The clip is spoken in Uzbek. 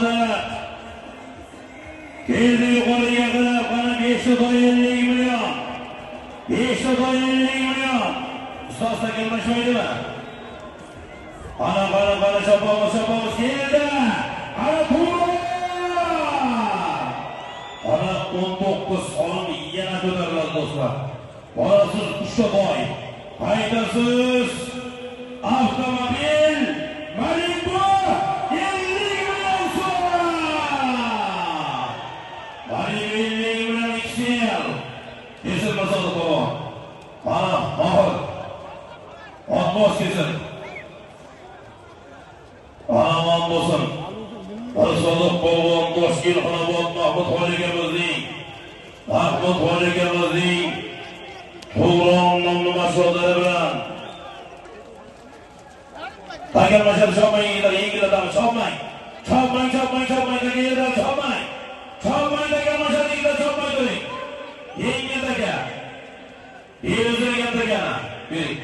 Saodat. Keldi yuqoriga qilib, qana 550 million. 550 million. Ustoz takliflashmaydimi? Qana chopamiz keldi. Ana pul. Ana 19 so'm yana ko'tariladi do'stlar. Borasiz Uchtaboy. Haydasiz avtomobil Malibu 50 million so'm. Malibu 50 million XL. Kesin masada qo'ying. Mana mohir. Otmos kesin. Aman bo'lsin. Sodiq polvon Toshkent xonobod Mahmud Xoliqamizning To'g'ron nomli mashg'ulotlari bilan takliflashib chopmang, yengillatamiz, chopmang, takliflashib chopmang turing. Yengil taka. Bering.